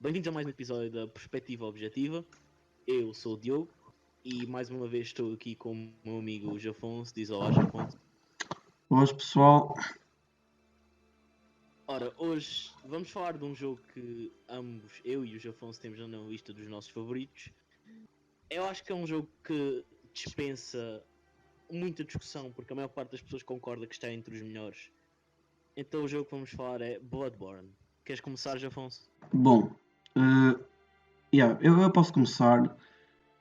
Bem-vindos a mais um episódio da Perspectiva Objetiva. Eu sou o Diogo e mais uma vez estou aqui com o meu amigo Jafonso. Diz olá, Jafonso. Boas pessoal, Ora, hoje vamos falar de um jogo que ambos, eu e o Jafonso, temos na lista dos nossos favoritos. Eu acho que é um jogo que dispensa muita discussão, porque a maior parte das pessoas concorda que está entre os melhores. Então o jogo que vamos falar é Bloodborne. Queres começar, Jafonso? bom, eh, eu posso começar.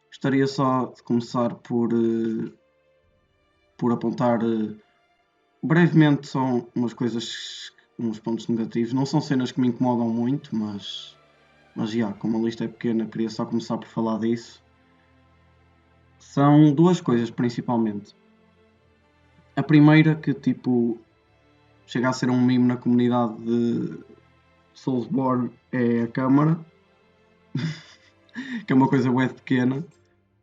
Gostaria só de começar por apontar brevemente só umas coisas, uns pontos negativos. Não são cenas que me incomodam muito, mas como a lista é pequena, queria só começar por falar disso. São duas coisas principalmente. A primeira que tipo chega a ser um meme na comunidade de Soulsborne é a câmara, que é uma coisa bué de pequena,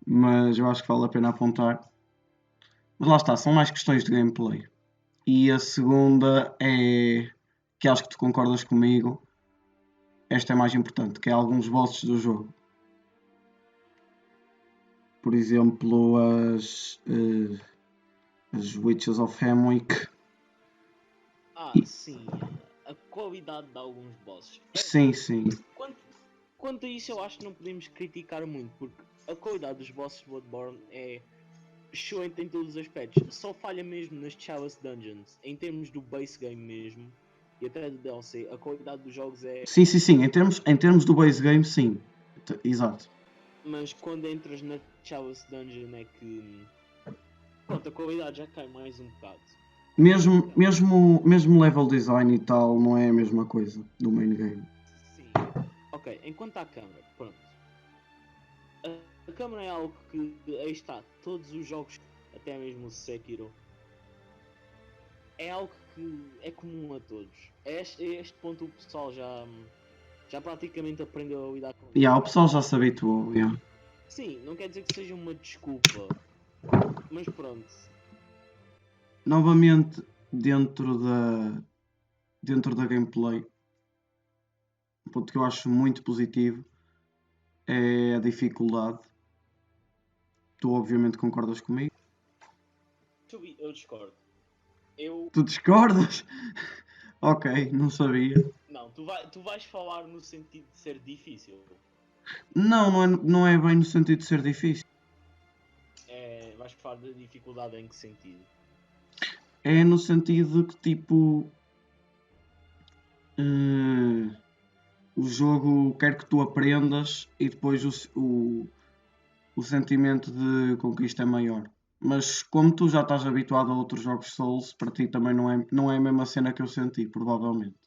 mas eu acho que vale a pena apontar. Mas lá está, são mais questões de gameplay. E a segunda é que acho que tu concordas comigo. Esta é mais importante, que é alguns bosses do jogo. Por exemplo, as Witches of Hamwick. Sim, a qualidade de alguns bosses. Sim, sim. Quanto a isso, eu acho que não podemos criticar muito, porque a qualidade dos bosses de Bloodborne é excelente em todos os aspectos. Só falha mesmo nas Chalice Dungeons, em termos do base game mesmo, e até do DLC, a qualidade dos jogos é... Sim. Em termos do base game, sim. Exato. Mas quando entras na Chalice Dungeon é que... Pronto, a qualidade já cai mais um bocado. Mesmo level design e tal, não é a mesma coisa do main game. Sim. Ok, enquanto à câmara, pronto. A câmara é algo que, aí está, todos os jogos, até mesmo o Sekiro, é algo que é comum a todos. A este ponto o pessoal já praticamente aprendeu a lidar com isso. O pessoal já se habituou. Yeah. Sim, não quer dizer que seja uma desculpa, mas pronto. Novamente, dentro da gameplay, um ponto que eu acho muito positivo é a dificuldade. Tu obviamente concordas comigo? Eu discordo. Eu... Tu discordas? Ok, não sabia. Não, tu vais falar no sentido de ser difícil. Não é bem no sentido de ser difícil. Vais falar da dificuldade em que sentido? É no sentido de que tipo o jogo quer que tu aprendas e depois o sentimento de conquista é maior. Mas como tu já estás habituado a outros jogos Souls, para ti também não é a mesma cena que eu senti, provavelmente.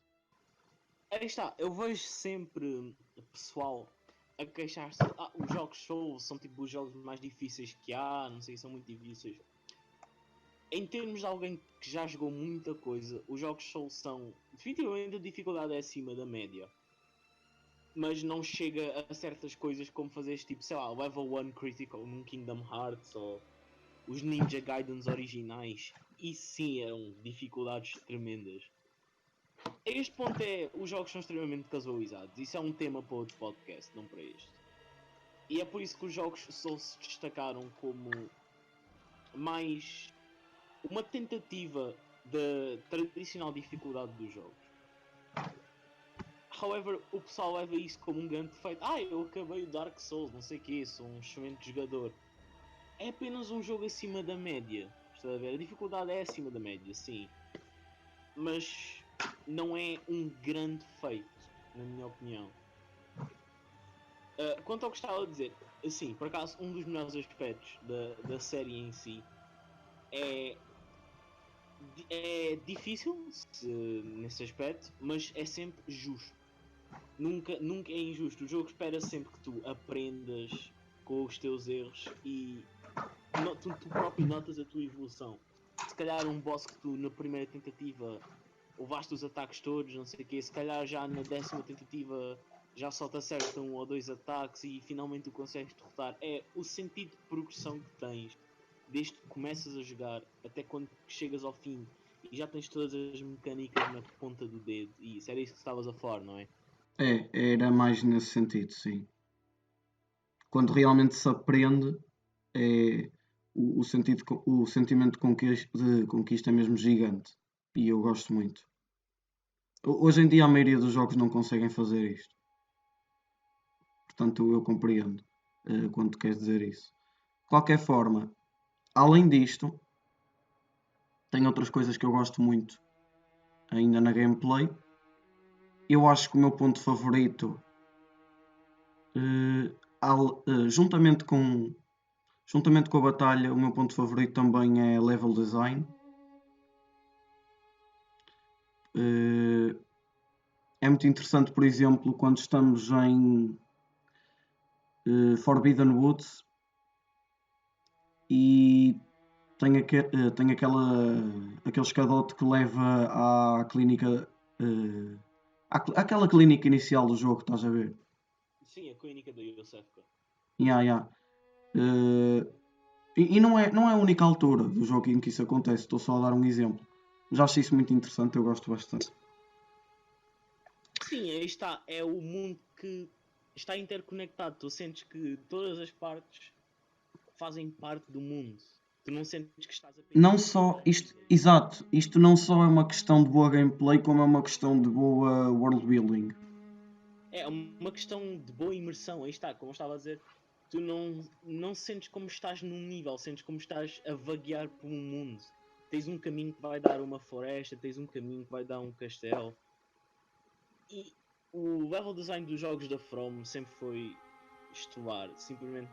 Aí está, eu vejo sempre pessoal a queixar-se. Os jogos Souls são tipo os jogos mais difíceis que há, não sei, são muito difíceis. Em termos de alguém que já jogou muita coisa, os jogos Souls são. Definitivamente a dificuldade é acima da média. Mas não chega a certas coisas como fazer tipo, sei lá, level 1 critical num Kingdom Hearts ou os Ninja Gaidens originais. E sim eram dificuldades tremendas. Este ponto é, os jogos são extremamente casualizados. Isso é um tema para outro podcast, não para este. E é por isso que os jogos só se destacaram como mais uma tentativa da tradicional dificuldade dos jogos. However, o pessoal leva isso como um grande defeito. Eu acabei o Dark Souls, não sei o que, sou um excelente jogador. É apenas um jogo acima da média. Está a ver? A dificuldade é acima da média, sim. Mas não é um grande feito, na minha opinião. Quanto ao que estava a dizer, assim, por acaso, um dos melhores aspectos da série em si é difícil nesse aspecto, mas é sempre justo. Nunca é injusto. O jogo espera sempre que tu aprendas com os teus erros e tu próprio notas a tua evolução. Se calhar um boss que tu na primeira tentativa levaste os ataques todos, não sei o quê, se calhar já na 10ª tentativa já só te acerta 1 ou 2 ataques e finalmente tu consegues derrotar. É o sentido de progressão que tens desde que começas a jogar até quando chegas ao fim e já tens todas as mecânicas na ponta do dedo. E isso era isso que estavas a falar, não é? Era mais nesse sentido, sim. Quando realmente se aprende, o sentimento de conquista é mesmo gigante. E eu gosto muito. Hoje em dia a maioria dos jogos não conseguem fazer isto. Portanto, eu compreendo quando tu queres dizer isso. De qualquer forma, além disto, tem outras coisas que eu gosto muito ainda na gameplay. Eu acho que o meu ponto favorito, juntamente com a batalha, o meu ponto favorito também é level design. É muito interessante, por exemplo, quando estamos em Forbidden Woods e tem aquele escadote que leva à clínica. Àquela clínica inicial do jogo, estás a ver? Sim, a clínica do Yosefka. Yeah. E não é a única altura do jogo em que isso acontece, estou só a dar um exemplo. Já acho isso muito interessante, eu gosto bastante. Sim, aí está. É o mundo que está interconectado. Tu sentes que todas as partes fazem parte do mundo. Tu não sentes que estás apenas Não só isto, exato, isto não só é uma questão de boa gameplay, como é uma questão de boa world building. É uma questão de boa imersão. Aí está, como eu estava a dizer, tu não sentes como estás num nível, sentes como estás a vaguear por um mundo. Tens um caminho que vai dar uma floresta, tens um caminho que vai dar um castelo. E o level design dos jogos da From sempre foi estelar, simplesmente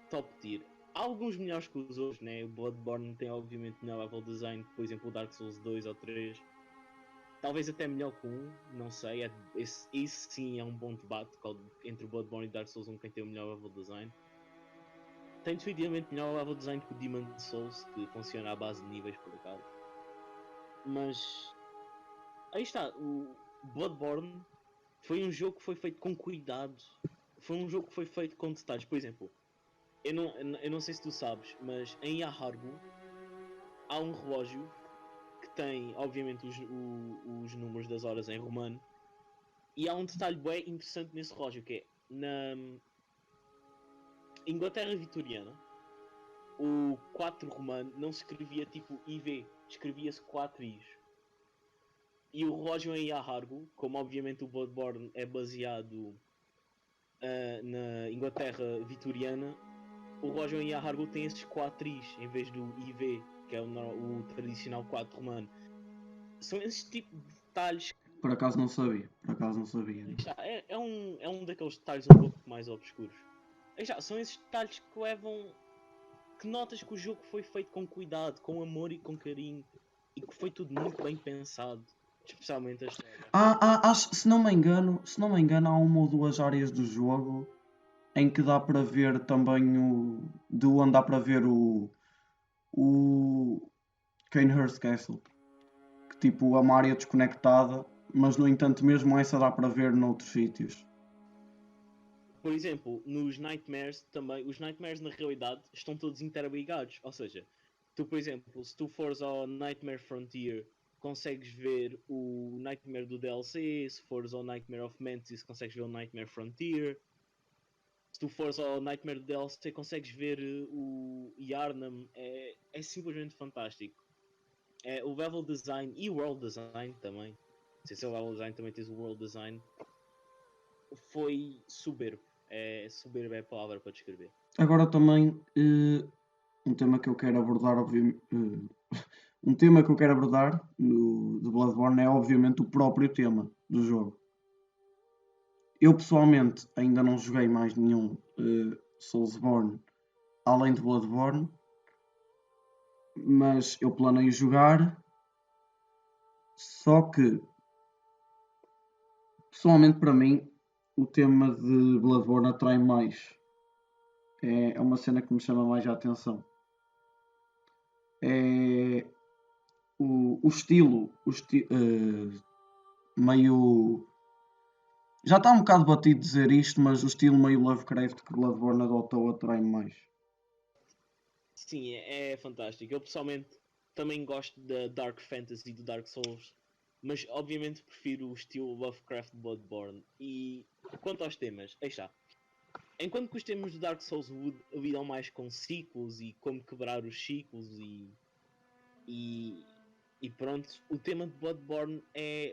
top tier. Há alguns melhores que os outros, né? O Bloodborne tem obviamente melhor level design, por exemplo o Dark Souls 2 ou 3. Talvez até melhor que um, não sei. Esse sim é um bom debate entre o Bloodborne e Dark Souls 1 quem tem o melhor level design. Tem definitivamente melhor level design que o Demon Souls, que funciona à base de níveis por acaso. Mas aí está, o Bloodborne foi um jogo que foi feito com cuidado. Foi um jogo que foi feito com detalhes. Por exemplo, eu não sei se tu sabes, mas em Yahargu há um relógio que tem, obviamente, os números das horas em romano. E há um detalhe bem interessante nesse relógio, que é na Inglaterra vitoriana, o 4 romano não se escrevia tipo IV, escrevia-se 4 Is. E o relógio em Yahargu, como obviamente o Bloodborne é baseado na Inglaterra vitoriana, o relógio em Yahargu tem esses 4 Is em vez do IV, que é o tradicional 4 romano. São esses tipos de detalhes que. Por acaso não sabia. É um daqueles detalhes um pouco mais obscuros. São esses detalhes que levam. Que notas que o jogo foi feito com cuidado, com amor e com carinho e que foi tudo muito bem pensado, especialmente a história. Se não me engano, há uma ou duas áreas do jogo em que dá para ver também de onde dá para ver o Kanehurst Castle. Que tipo é uma área desconectada, mas no entanto mesmo essa dá para ver noutros sítios. Por exemplo, nos Nightmares também, os Nightmares na realidade estão todos interligados. Ou seja, tu, por exemplo, se tu fores ao Nightmare Frontier, consegues ver o Nightmare do DLC. Se fores ao Nightmare of Mantis, consegues ver o Nightmare Frontier. Se tu fores ao Nightmare do DLC, consegues ver o Yarnam. É simplesmente fantástico. O level design e o world design também. Se é o level design, também tens o world design. Foi soberbo. Soberbo é a palavra para descrever. Agora também um tema que eu quero abordar, obviamente, um tema que eu quero abordar do Bloodborne é obviamente o próprio tema do jogo. Eu pessoalmente ainda não joguei mais nenhum Soulsborne além de Bloodborne, mas eu planeio jogar. Só que pessoalmente para mim o tema de Bloodborne atrai mais. É uma cena que me chama mais a atenção. É o estilo, meio. Já está um bocado batido dizer isto, mas o estilo meio Lovecraft que Bloodborne adotou atrai-me mais. Sim, é fantástico. Eu pessoalmente também gosto da Dark Fantasy do Dark Souls. Mas obviamente prefiro o estilo Lovecraft Bloodborne. E quanto aos temas, aí está. Enquanto que os temas do Dark Souls lidam mais com ciclos e como quebrar os ciclos e, e pronto, o tema de Bloodborne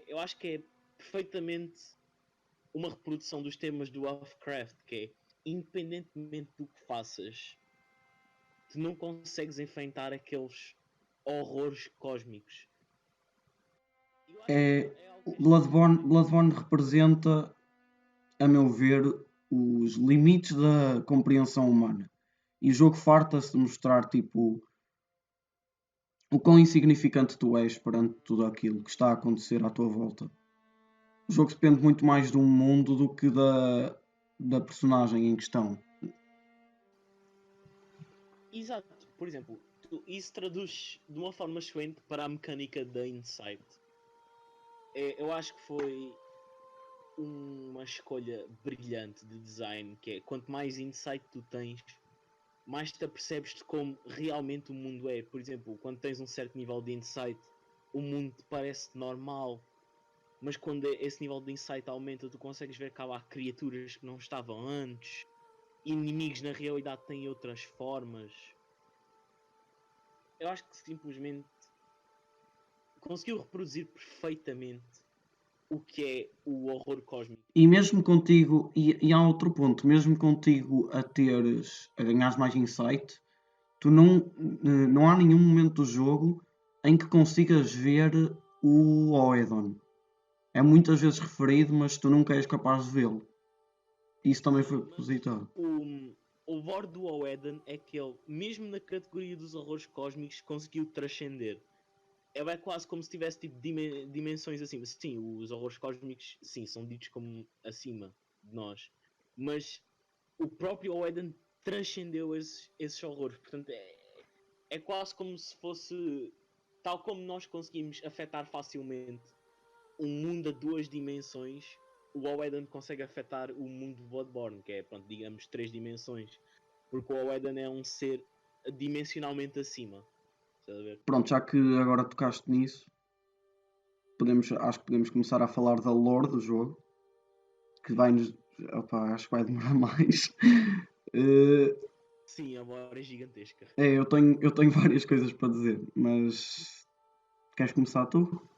eu acho que é perfeitamente uma reprodução dos temas do Lovecraft, que é independentemente do que faças, tu não consegues enfrentar aqueles horrores cósmicos. Eu acho que é algo que Bloodborne representa, a meu ver, os limites da compreensão humana. E o jogo farta-se de mostrar tipo o quão insignificante tu és perante tudo aquilo que está a acontecer à tua volta. O jogo depende muito mais de um mundo do que da personagem em questão. Exato, por exemplo, isso traduz de uma forma excelente para a mecânica da Insight. Eu acho que foi uma escolha brilhante de design, que é quanto mais insight tu tens, mais te apercebes de como realmente o mundo é. Por exemplo, quando tens um certo nível de insight, o mundo te parece normal, mas quando esse nível de insight aumenta, tu consegues ver que há lá criaturas que não estavam antes, inimigos na realidade têm outras formas. Eu acho que simplesmente conseguiu reproduzir perfeitamente o que é o horror cósmico. E mesmo contigo, e há outro ponto, mesmo contigo a ganhares mais insight, tu não há nenhum momento do jogo em que consigas ver o Oedon. É muitas vezes referido, mas tu nunca és capaz de vê-lo. Isso também foi propositado. O lore do Oedon é que ele, mesmo na categoria dos horrores cósmicos, conseguiu transcender. Ele é quase como se tivesse tipo dimensões acima. Sim, os horrores cósmicos, sim, são ditos como acima de nós. Mas o próprio Oedon transcendeu esses horrores. Portanto, é quase como se fosse... Tal como nós conseguimos afetar facilmente um mundo a duas dimensões, o Oedon consegue afetar o mundo de Bloodborne, que é, pronto, digamos, três dimensões. Porque o Oedon é um ser dimensionalmente acima. Estás a ver? Pronto, já que agora tocaste nisso, acho que podemos começar a falar da lore do jogo, que vai nos. Opa, acho que vai demorar mais. Sim, a lore é gigantesca. Eu tenho várias coisas para dizer, mas queres começar tu?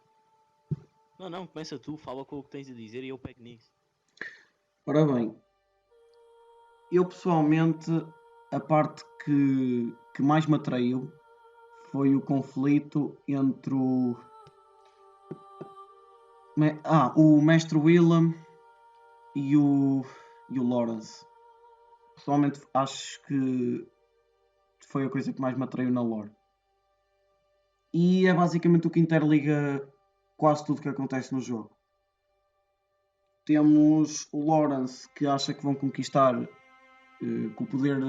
Não, começa tu, fala com o que tens a dizer e eu pego nisso. Ora bem, eu pessoalmente, a parte que mais me atraiu foi o conflito entre o Mestre Willem e o Lawrence. Pessoalmente acho que foi a coisa que mais me atraiu na lore. E é basicamente o que interliga quase tudo que acontece no jogo. Temos o Lawrence que acha que vão conquistar com o poder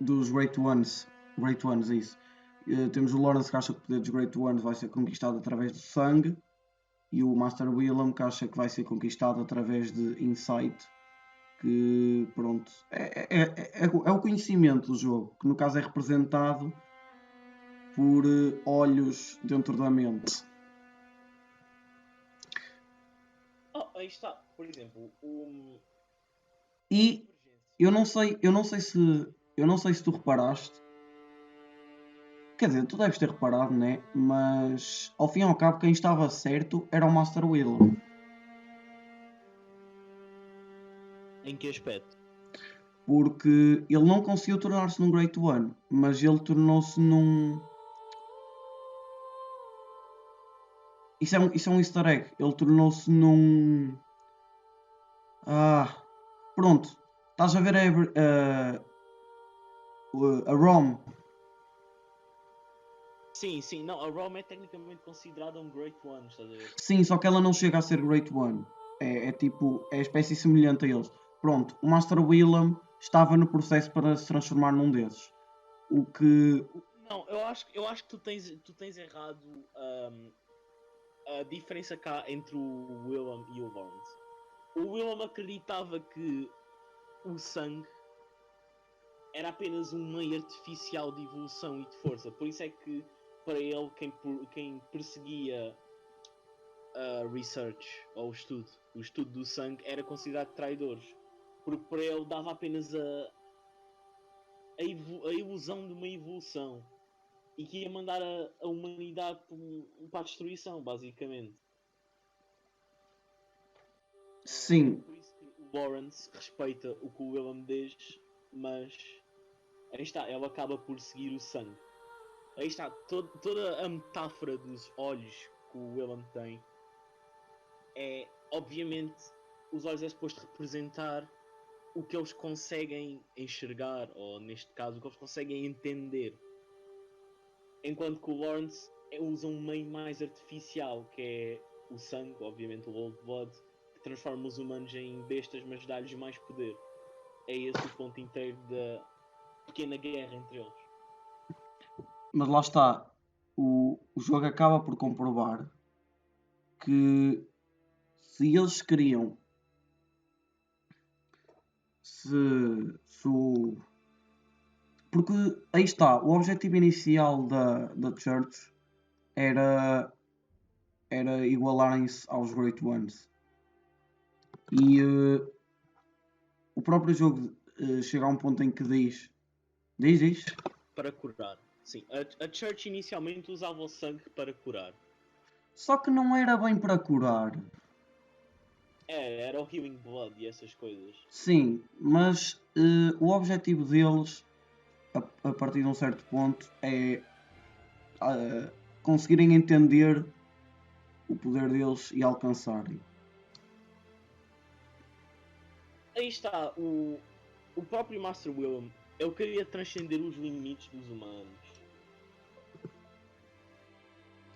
dos Great Ones. Great Ones, é isso. Temos o Lawrence que acha que o poder dos Great Ones vai ser conquistado através do sangue. E o Master Willem que acha que vai ser conquistado através de Insight. Que pronto, é o conhecimento do jogo, que no caso é representado por olhos dentro da mente. Aí está, por exemplo, E eu não sei se tu reparaste, quer dizer, tu deves ter reparado, né? Mas ao fim e ao cabo quem estava certo era o Master Willem. Em que aspecto? Porque ele não conseguiu tornar-se num Great One, mas ele tornou-se num. Isso é um easter egg. Ele tornou-se num. Pronto. Estás a ver a ROM? Sim, não, a Rome é tecnicamente considerada um Great One, estás a ver? Sim, só que ela não chega a ser Great One. É tipo, é a espécie semelhante a eles. Pronto, o Master Willem estava no processo para se transformar num desses. O que. Não, eu acho que tu tens errado a diferença cá entre o Willem e o Lawrence. O Willem acreditava que o sangue era apenas um meio artificial de evolução e de força. Por isso é que, para ele, quem perseguia a research, ou o estudo do sangue, era considerado traidores. Porque para ele dava apenas a ilusão de uma evolução. E que ia mandar a humanidade para a destruição, basicamente. Sim, Por isso que o Lawrence respeita o que o Willem diz, mas aí está, ele acaba por seguir o sangue. Aí está, toda a metáfora dos olhos que o Willem tem é, obviamente, os olhos é suposto representar o que eles conseguem enxergar, ou neste caso, o que eles conseguem entender. Enquanto que o Lawrence usa um meio mais artificial, que é o sangue, obviamente o Old Blood, que transforma os humanos em bestas, mas dá-lhes mais poder. É esse o ponto inteiro da pequena guerra entre eles. mas lá está. O jogo acaba por comprovar que se eles queriam. Se o. Porque aí está, o objetivo inicial da Church era igualarem-se aos Great Ones. E o próprio jogo chega a um ponto em que diz. Diz? Para curar. Sim, a Church inicialmente usava o sangue para curar. Só que não era bem para curar. Era o Healing Blood e essas coisas. Sim, mas o objetivo deles, a partir de um certo ponto, é conseguirem entender o poder deles e alcançarem. Aí está, o próprio Master Willem, ele queria transcender os limites dos humanos.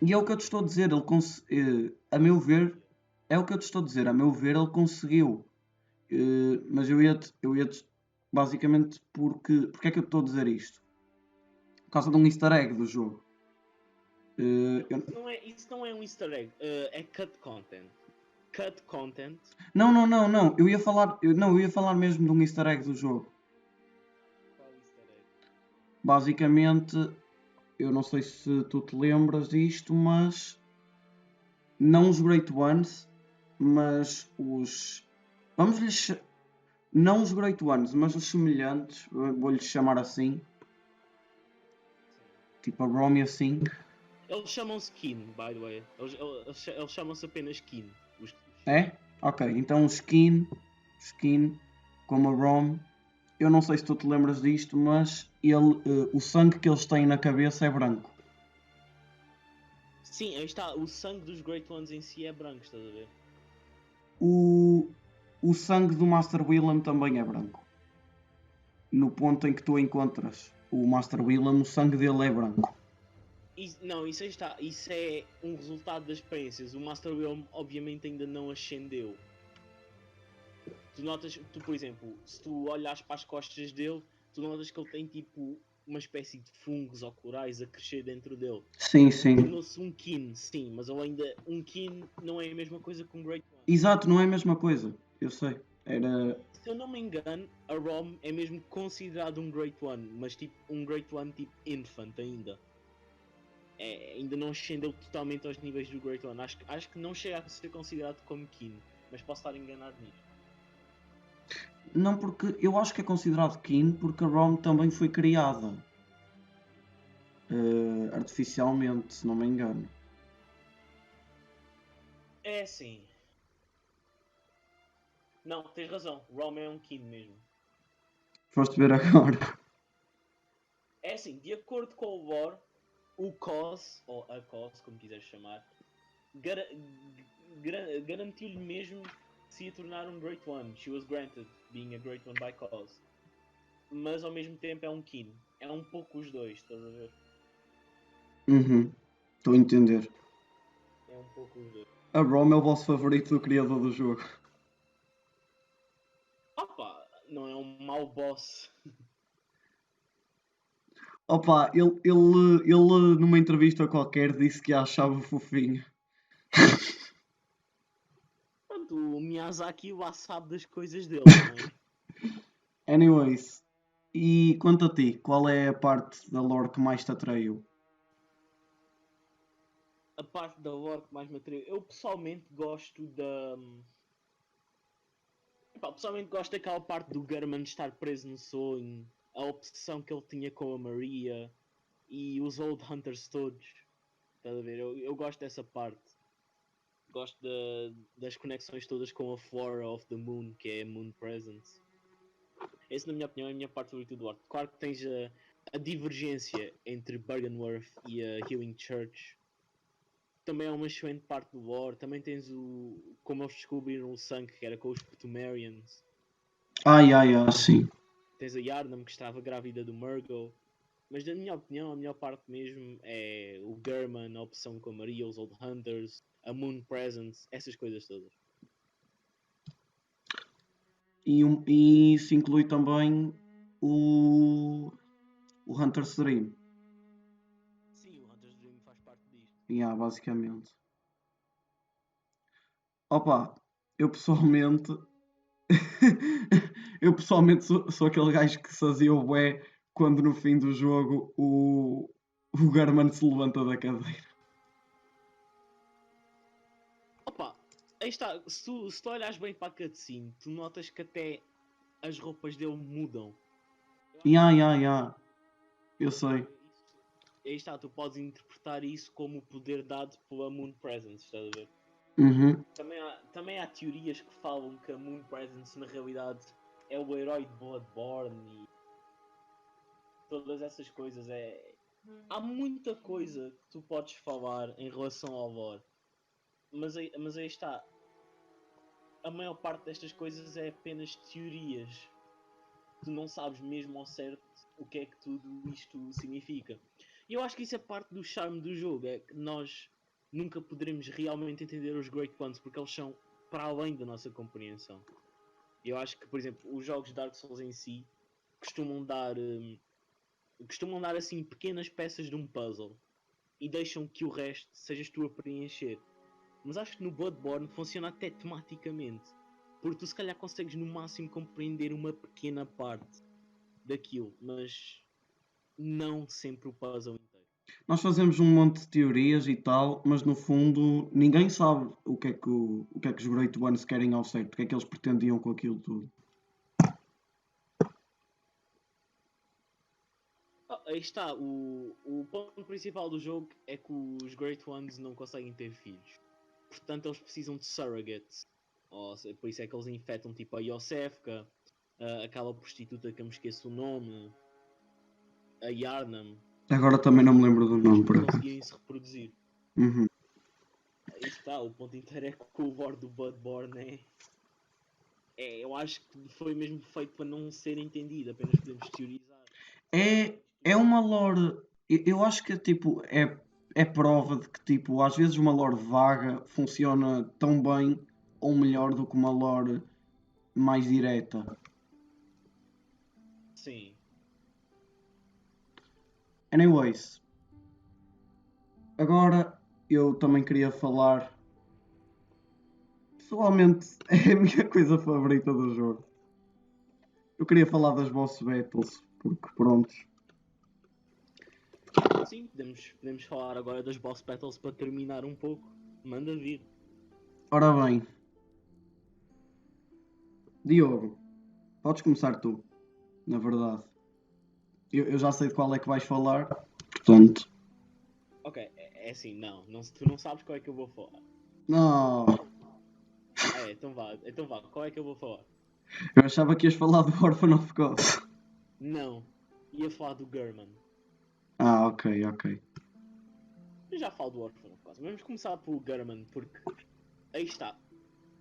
E é o que eu te estou a dizer, a meu ver, é o que eu te estou a dizer, a meu ver ele conseguiu. Mas eu ia-te basicamente porque é que eu te estou a dizer isto? Por causa de um easter egg do jogo. Isso não é um easter egg, é cut content. Cut content. Não. Eu ia falar mesmo de um easter egg do jogo. Qual easter egg? Basicamente, eu não sei se tu te lembras disto, mas não os Great Ones, mas os. Vamos-lhes. Não os Great Ones, mas os semelhantes, vou-lhes chamar assim. Tipo a Rome assim. Eles chamam-se Kin, by the way. Eles chamam-se apenas Kin. É? Ok, então o Skin, como a Rom, eu não sei se tu te lembras disto, mas o sangue que eles têm na cabeça é branco. Sim, aí está. O sangue dos Great Ones em si é branco, estás a ver? O sangue do Master Willem também é branco. No ponto em que tu encontras o Master Willem, o sangue dele é branco. Não, isso aí está. Isso é um resultado das experiências. O Master Willem obviamente ainda não ascendeu. Tu notas, por exemplo, se tu olhas para as costas dele, tu notas que ele tem tipo uma espécie de fungos ou corais a crescer dentro dele. Sim. Tornou-se um Kin, sim, mas ele ainda. Um Kin não é a mesma coisa que um Great One. Exato, não é a mesma coisa. Eu sei. Era. Se eu não me engano, a Rom é mesmo considerado um Great One, mas tipo um Great One tipo infant ainda. Ainda não ascendeu totalmente aos níveis do Great One. Acho que não chega a ser considerado como Kin, mas posso estar enganado nisso. Não, porque eu acho que é considerado Kin porque a ROM também foi criada artificialmente, se não me engano. É sim. Não, tens razão. Rom é um Kin mesmo. Foste ver agora. É assim, de acordo com o lore, o Cos, ou a Cos, como quiseres chamar, garantiu-lhe mesmo que se ia tornar um Great One. She was granted being a Great One by Cos. Mas ao mesmo tempo é um Kin. É um pouco os dois, estás a ver? Estou a entender. É um pouco os dois. A ROM é o vosso favorito do criador do jogo. Opa, não é um mau boss. Opa, ele numa entrevista qualquer disse que a achava fofinho. Pronto, o Miyazaki lá sabe das coisas dele, não é? Anyways, E quanto a ti, qual é a parte da lore que mais te atraiu? A parte da lore que mais me atraiu. Eu pessoalmente gosto da. Epá, pessoalmente gosto daquela parte do Gurman estar preso no sonho, a obsessão que ele tinha com a Maria e os Old Hunters todos. Estás a ver? Eu gosto dessa parte. Gosto das conexões todas com a Flora of the Moon, que é a Moon Presence. Essa, na minha opinião, é a minha parte favorita do arco. Claro que tens a divergência entre Byrgenwerth e a Healing Church. Também é uma excelente parte do lore. Também tens como eles descobriram o sangue, que era com os Pthumerians. Ai, ai, ai, sim. Tens a Yharnam, que estava grávida do Murgo. Mas, na minha opinião, a melhor parte mesmo é o Gurman, a opção com a Maria, os Old Hunters, a Moon Presence, essas coisas todas. E isso inclui também o Hunter's Dream. Sim, o Hunter's Dream faz parte disto. Yeah, basicamente. Opa, eu pessoalmente. eu pessoalmente sou aquele gajo que se fazia o bué quando no fim do jogo o Garman se levanta da cadeira. Opa, aí está, se tu olhas bem para a cutscene, tu notas que até as roupas dele mudam. Ya, ya, ya. Eu sei. Aí está, tu podes interpretar isso como o poder dado pela Moon Presence, estás a ver? Uhum. Também há teorias que falam que a Moon Presence na realidade é o herói de Bloodborne e todas essas coisas. Há muita coisa que tu podes falar em relação ao lore, mas aí está. A maior parte destas coisas é apenas teorias. Tu não sabes mesmo ao certo o que é que tudo isto significa. E eu acho que isso é parte do charme do jogo, é que nós nunca poderemos realmente entender os Great Ones porque eles são para além da nossa compreensão. Eu acho que, por exemplo, os jogos Dark Souls em si costumam dar assim pequenas peças de um puzzle e deixam que o resto sejas tu a preencher. Mas acho que no Bloodborne funciona até tematicamente, porque tu se calhar consegues no máximo compreender uma pequena parte daquilo, mas não sempre o puzzle inteiro. Nós fazemos um monte de teorias e tal, mas no fundo ninguém sabe o que é que os Great Ones querem ao certo, o que é que eles pretendiam com aquilo tudo. Aí está, o ponto principal do jogo é que os Great Ones não conseguem ter filhos. Portanto, eles precisam de surrogates. Por isso é que eles infectam tipo a Yosefka, aquela prostituta que eu me esqueço o nome, a Yarnam, Agora também não me lembro do nome, por para acaso. conseguirem se reproduzir. Uhum. Aí está, o ponto inteiro é que o lore do Bloodborne eu acho que foi mesmo feito para não ser entendido, apenas podemos teorizar. É uma lore. Eu acho que tipo, é prova de que tipo, às vezes uma lore vaga funciona tão bem ou melhor do que uma lore mais direta. Sim. Anyways, agora eu também queria falar. Pessoalmente é a minha coisa favorita do jogo. Eu queria falar das boss battles, porque pronto. Sim, podemos falar agora das boss battles para terminar um pouco. Manda vir. Ora bem, Diogo, podes começar tu, na verdade. Eu já sei de qual é que vais falar, portanto. Ok, é assim, não, se tu não sabes qual é que eu vou falar. Não, Então vá, qual é que eu vou falar? eu achava que ias falar do Orphan of God. Não, ia falar do Gurman. Ah, ok, ok. Eu já falo do Orphan of God. Vamos começar pelo Gurman, porque aí está.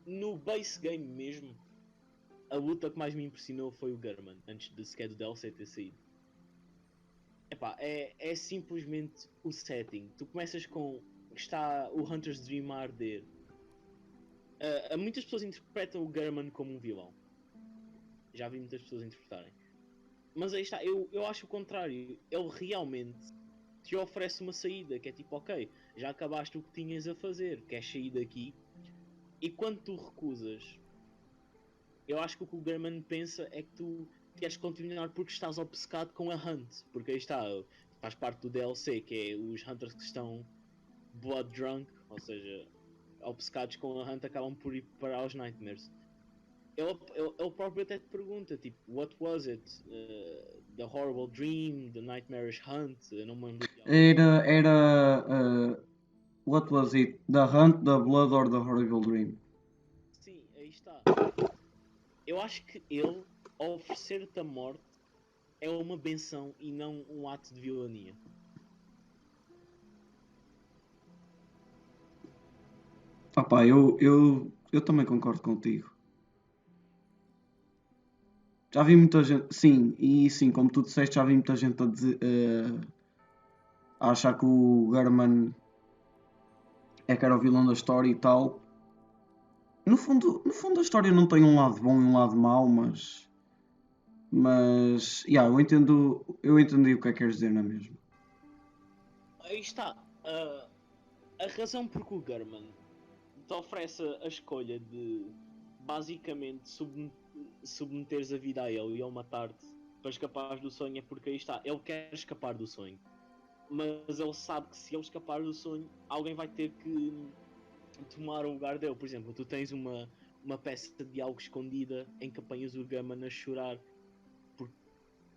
No base game mesmo, a luta que mais me impressionou foi o Gurman, antes de sequer do DLC ter saído. Epá, é simplesmente o setting. Tu começas com. Está o Hunter's Dream a arder. Muitas pessoas interpretam o Gurman como um vilão. Já vi muitas pessoas interpretarem. Mas aí está, eu acho o contrário. Ele realmente te oferece uma saída, que é tipo, ok, já acabaste o que tinhas a fazer, queres sair daqui? E quando tu recusas, eu acho que o Gurman pensa é que tu queres continuar porque estás obcecado com a Hunt. Porque aí está, faz parte do DLC, que é os Hunters que estão blood drunk, ou seja, obcecados com a Hunt acabam por ir para os Nightmares. Ele próprio até te pergunta, tipo, what was it? The horrible dream, the nightmarish hunt? Eu não me lembro do diálogo. Era what was it? The Hunt, the Blood or the Horrible Dream? Sim, aí está. Eu acho que ele, ao oferecer-te a morte, é uma benção e não um ato de vilania. Opá, eu também concordo contigo. Já vi muita gente, sim, e sim, como tu disseste, já vi muita gente a achar que o German é que era o vilão da história e tal. No fundo a história não tem um lado bom e um lado mau, mas yeah, eu entendi o que é que queres dizer, não é mesmo? Aí está. A razão por que o German te oferece a escolha de basicamente submeteres a vida a ele e ele matar-te para escapares do sonho é porque aí está, ele quer escapar do sonho. Mas ele sabe que se ele escapar do sonho, alguém vai ter que tomar o lugar dele. Por exemplo, tu tens uma peça de algo escondida em que apanhas o Gaman a chorar por,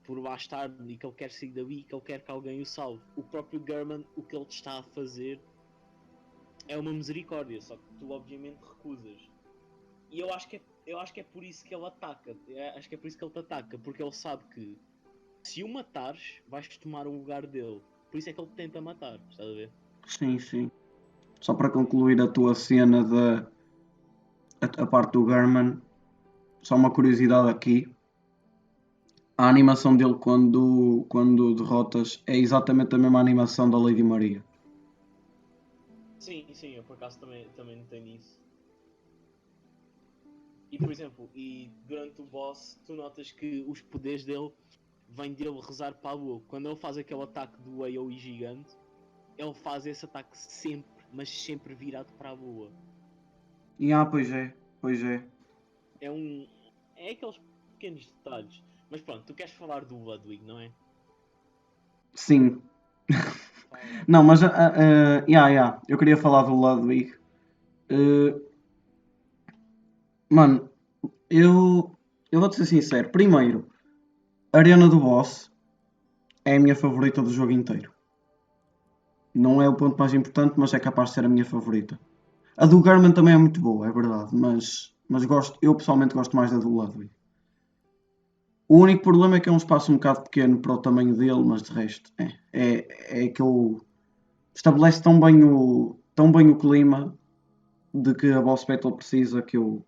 por bastar e que ele quer sair dali, que ele quer que alguém o salve. O próprio German, o que ele te está a fazer é uma misericórdia, só que tu obviamente recusas. E eu acho que é por isso que ele ataca. Acho que é por isso que ele te ataca, porque ele sabe que se o matares, vais tomar o lugar dele. Por isso é que ele tenta matar, estás a ver? Sim, sim. Só para concluir a tua cena da a parte do German, só uma curiosidade aqui. A animação dele quando derrotas é exatamente a mesma animação da Lady Maria. Sim, sim, eu por acaso também não tenho isso. E por exemplo, e durante o boss, tu notas que os poderes dele vêm dele rezar para a lua. Quando ele faz aquele ataque do AoE gigante, ele faz esse ataque sempre, mas sempre virado para a lua. E pois é, pois é. É um. É aqueles pequenos detalhes. Mas pronto, tu queres falar do Ludwig, não é? Sim. Fala lá Não, disso. mas eu queria falar do Ludwig. Uh, mano, eu vou-te ser sincero. Primeiro, a Arena do Boss é a minha favorita do jogo inteiro. Não é o ponto mais importante, mas é capaz de ser a minha favorita. A do Garmin também é muito boa, é verdade, mas eu pessoalmente gosto mais da do Ludwig. O único problema é que é um espaço um bocado pequeno para o tamanho dele, mas de resto é que eu estabelece tão bem o clima de que a boss battle precisa que eu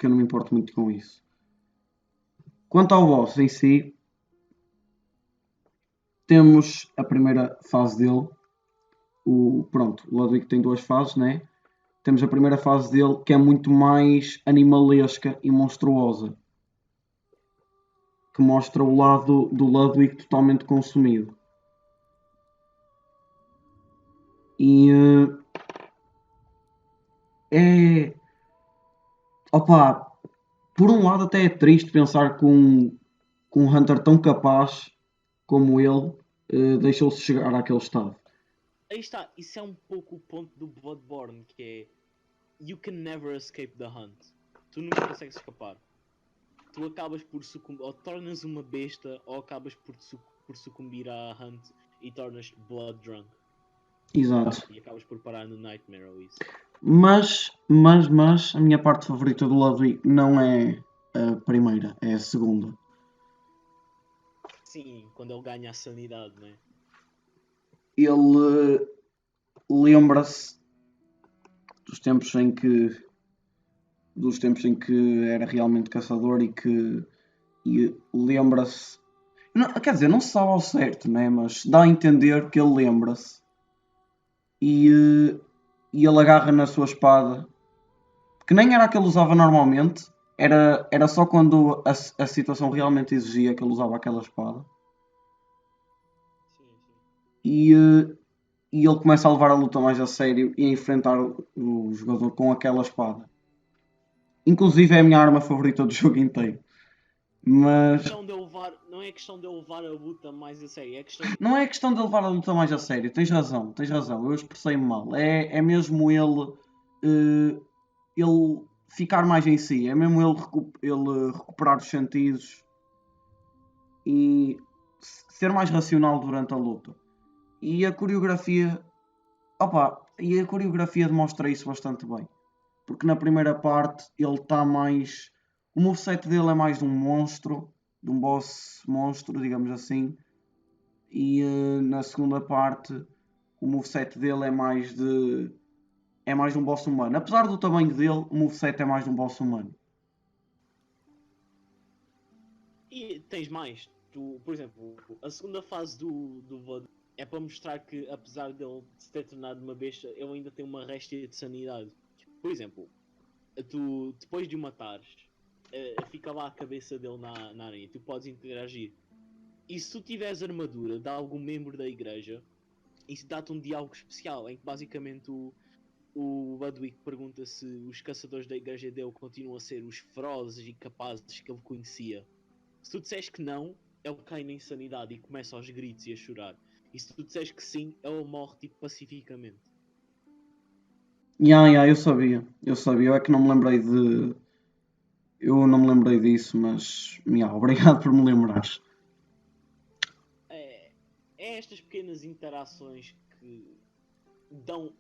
não me importo muito com isso. Quanto ao boss em si, temos a primeira fase dele. Pronto, o Ludwig tem duas fases, né? Temos a primeira fase dele que é muito mais animalesca e monstruosa, que mostra o lado do Ludwig totalmente consumido. E é. Opa, por um lado até é triste pensar que um Hunter tão capaz como ele deixou-se chegar àquele estado. Aí está, isso é um pouco o ponto do Bloodborne, que é You can never escape the hunt. Tu nunca consegues escapar. Tu acabas por sucumbir, ou tornas uma besta, ou acabas por sucumbir à hunt e tornas blood drunk. Exato. E acabas por parar no Nightmare ou isso. Mas a minha parte favorita do Ludwig não é a primeira, é a segunda. Sim, quando ele ganha a sanidade, não é? Ele lembra-se dos tempos em que era realmente caçador e lembra-se. Quer dizer, não se sabe ao certo, né? Mas dá a entender que ele lembra-se e ele agarra na sua espada, que nem era a que ele usava normalmente, era só quando a situação realmente exigia que ele usava aquela espada. Sim, sim. E ele começa a levar a luta mais a sério e a enfrentar o jogador com aquela espada. Inclusive é a minha arma favorita do jogo inteiro. Mas Não é questão de eu levar a luta mais a sério, é questão de... não é questão de levar a luta mais a sério, tens razão, eu expressei-me mal. É mesmo ele ficar mais em si, é mesmo ele recuperar os sentidos e ser mais racional durante a luta. E a coreografia, demonstra isso bastante bem. Porque na primeira parte ele está mais. O moveset dele é mais de um monstro, de um boss monstro, digamos assim. E na segunda parte o moveset dele é mais de. É mais de um boss humano. Apesar do tamanho dele, o moveset é mais de um boss humano. E tens mais. Por exemplo, a segunda fase do Blood é para mostrar que, apesar dele se ter tornado uma besta, ele ainda tem uma réstia de sanidade. Por exemplo, tu depois de o matares, fica lá a cabeça dele na areia. Tu podes interagir. E se tu tiveres armadura de algum membro da igreja, isso dá-te um diálogo especial em que basicamente o Ludwig pergunta se os caçadores da igreja dele continuam a ser os ferozes e capazes que ele conhecia. Se tu disseres que não, ele cai na insanidade e começa aos gritos e a chorar. E se tu disseres que sim, ele morre tipo pacificamente. Eu sabia. Eu é que não me lembrei de. Eu não me lembrei disso, mas. Obrigado por me lembrares. É estas pequenas interações que dão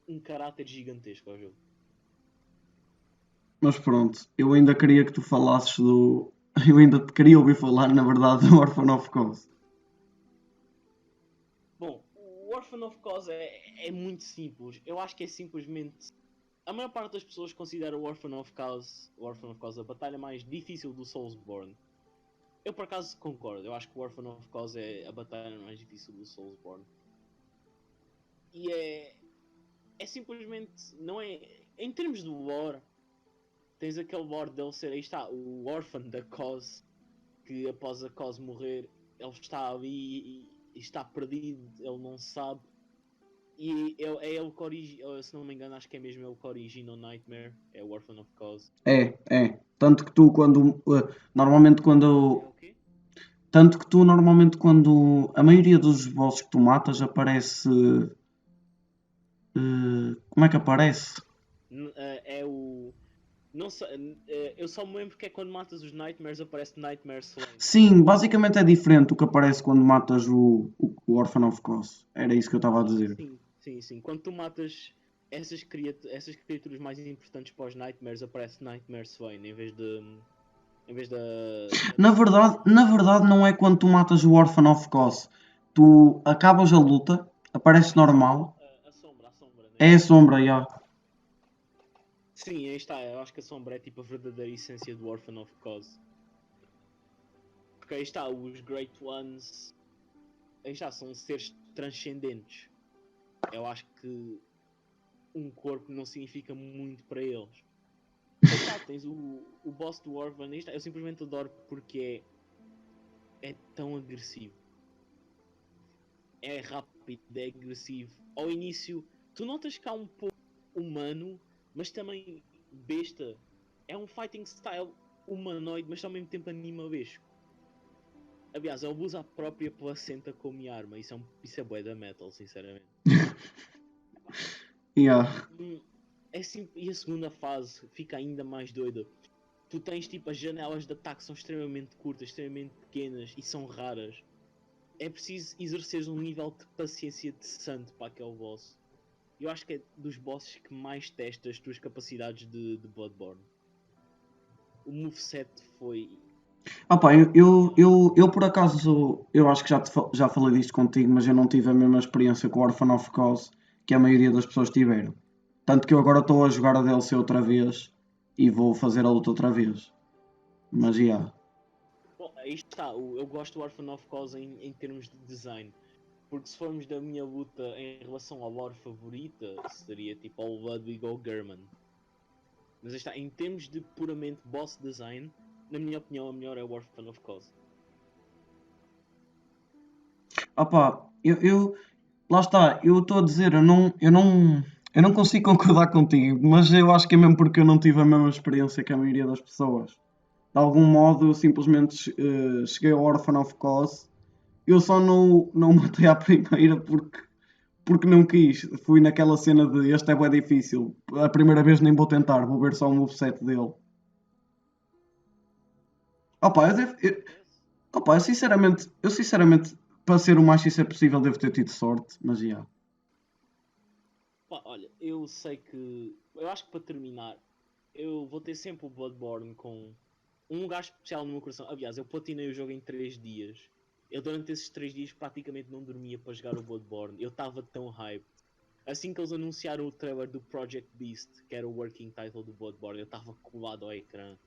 um caráter gigantesco ao jogo. Mas pronto, eu ainda queria que tu falasses do. Eu ainda te queria ouvir falar, na verdade, do Orphan of Cause. Bom, o Orphan of Cause é muito simples. Eu acho que é simplesmente. A maior parte das pessoas considera o Orphan of Cause a batalha mais difícil do Soulsborne. Eu por acaso concordo. Eu acho que o Orphan of Cause é a batalha mais difícil do Soulsborne. E é simplesmente. Não é. Em termos de lore, tens aquele lore dele ser. Aí está, o Orphan da Cause. Que após a Cause morrer, ele está ali e está perdido, ele não sabe. E é ele que origina, se não me engano, acho que é mesmo ele que origina o Nightmare, é o Orphan of Cause. É. Tanto que tu, quando. Normalmente, quando. É o quê? Tanto que tu, normalmente, quando. A maioria dos bosses que tu matas aparece. Como é que aparece? É o. Não sei, eu só me lembro que é quando matas os Nightmares aparece Nightmare Slain. Sim, basicamente é diferente o que aparece quando matas o Orphan of Cause. Era isso que eu estava a dizer. Sim. Quando tu matas essas criaturas mais importantes para os Nightmares, aparece Nightmare Slain em vez da. Na verdade não é quando tu matas o Orphan of Cause. Tu acabas a luta, aparece normal. A sombra, né? É a sombra, já. Sim, aí está. Eu acho que a sombra é tipo a verdadeira essência do Orphan of Cause. Porque aí está, os Great Ones. Aí está, são seres transcendentes. Eu acho que um corpo não significa muito para eles. Aí está, tens o boss do Orphan. Aí está, eu simplesmente adoro porque é tão agressivo. É rápido, é agressivo. Ao início, tu notas que há um pouco humano, mas também besta. É um fighting style humanoide, mas ao mesmo tempo animalesco. Aliás, ele usa a própria placenta como arma. Isso é bué da metal, sinceramente. Yeah. E a segunda fase fica ainda mais doida. Tu tens tipo as janelas de ataque são extremamente curtas, extremamente pequenas e são raras. É preciso exercer um nível de paciência decente para aquele boss. Eu acho que é dos bosses que mais testa as tuas capacidades de Bloodborne. O moveset foi. Eu por acaso, eu acho que já falei disto contigo, mas eu não tive a mesma experiência com o Orphan of Cause que a maioria das pessoas tiveram. Tanto que eu agora estou a jogar a DLC outra vez e vou fazer a luta outra vez. Mas Bom, aí está. Eu gosto do Orphan of Cause em termos de design. Porque se formos da minha luta em relação ao lore favorita, seria tipo ao Ludwig ou German. Mas aí está, em termos de puramente boss design, na minha opinião, a melhor é o Orphan of Cause. lá está, eu estou a dizer, eu não consigo concordar contigo, mas eu acho que é mesmo porque eu não tive a mesma experiência que a maioria das pessoas. De algum modo eu simplesmente cheguei ao Orphan of Kos. Eu só não matei à primeira porque não quis. Fui naquela cena de este é bem difícil. A primeira vez nem vou tentar, vou ver só o moveset dele. Opa, eu sinceramente, para ser o mais sincero possível, devo ter tido sorte, mas já. Pá, olha, eu sei que. Eu acho que para terminar, eu vou ter sempre o Bloodborne com um lugar especial no meu coração. Aliás, eu platinei o jogo em 3 dias. Eu durante esses 3 dias praticamente não dormia para jogar o Bloodborne. Eu estava tão hyped. Assim que eles anunciaram o trailer do Project Beast, que era o working title do Bloodborne, eu estava colado ao ecrã,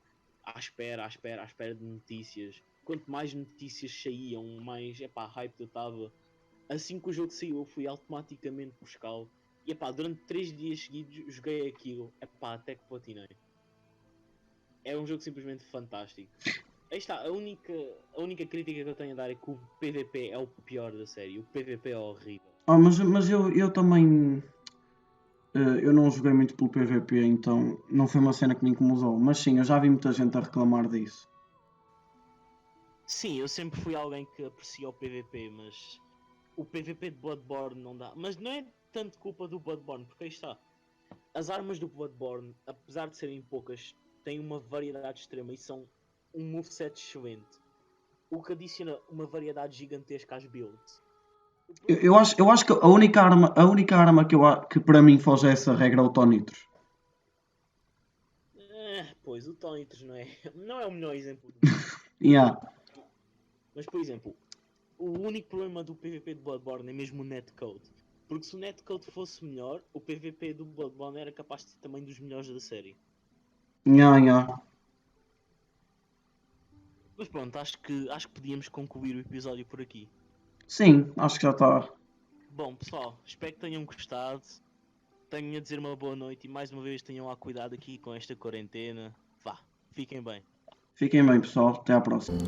à espera de notícias. Quanto mais notícias saíam, mais hype eu estava. Assim que o jogo saiu, eu fui automaticamente buscá-lo. E durante 3 dias seguidos joguei aquilo, até que platinei. É um jogo simplesmente fantástico. Aí está, a única crítica que eu tenho a dar é que o PVP é o pior da série. O PVP é horrível. Mas eu também. Eu não joguei muito pelo PVP, então não foi uma cena que me incomodou. Mas sim, eu já vi muita gente a reclamar disso. Sim, eu sempre fui alguém que aprecia o PVP, mas o PVP de Bloodborne não dá. Mas não é tanto culpa do Bloodborne, porque aí está. As armas do Bloodborne, apesar de serem poucas, têm uma variedade extrema e são um moveset excelente. O que adiciona uma variedade gigantesca às builds. Eu acho que a única arma que para mim foge a essa regra é o Tonitros. Pois, o Tonitros não é o melhor exemplo do mundo. Yeah. Mas, por exemplo, o único problema do PVP de Bloodborne é mesmo o netcode. Porque se o netcode fosse melhor, o PVP do Bloodborne era capaz de ser também dos melhores da série. Yeah, yeah. Mas pronto, acho que podíamos concluir o episódio por aqui. Sim, acho que já está. Bom, pessoal, espero que tenham gostado. Tenho a dizer uma boa noite e mais uma vez tenham lá cuidado aqui com esta quarentena. Vá, fiquem bem. Fiquem bem, pessoal. Até à próxima.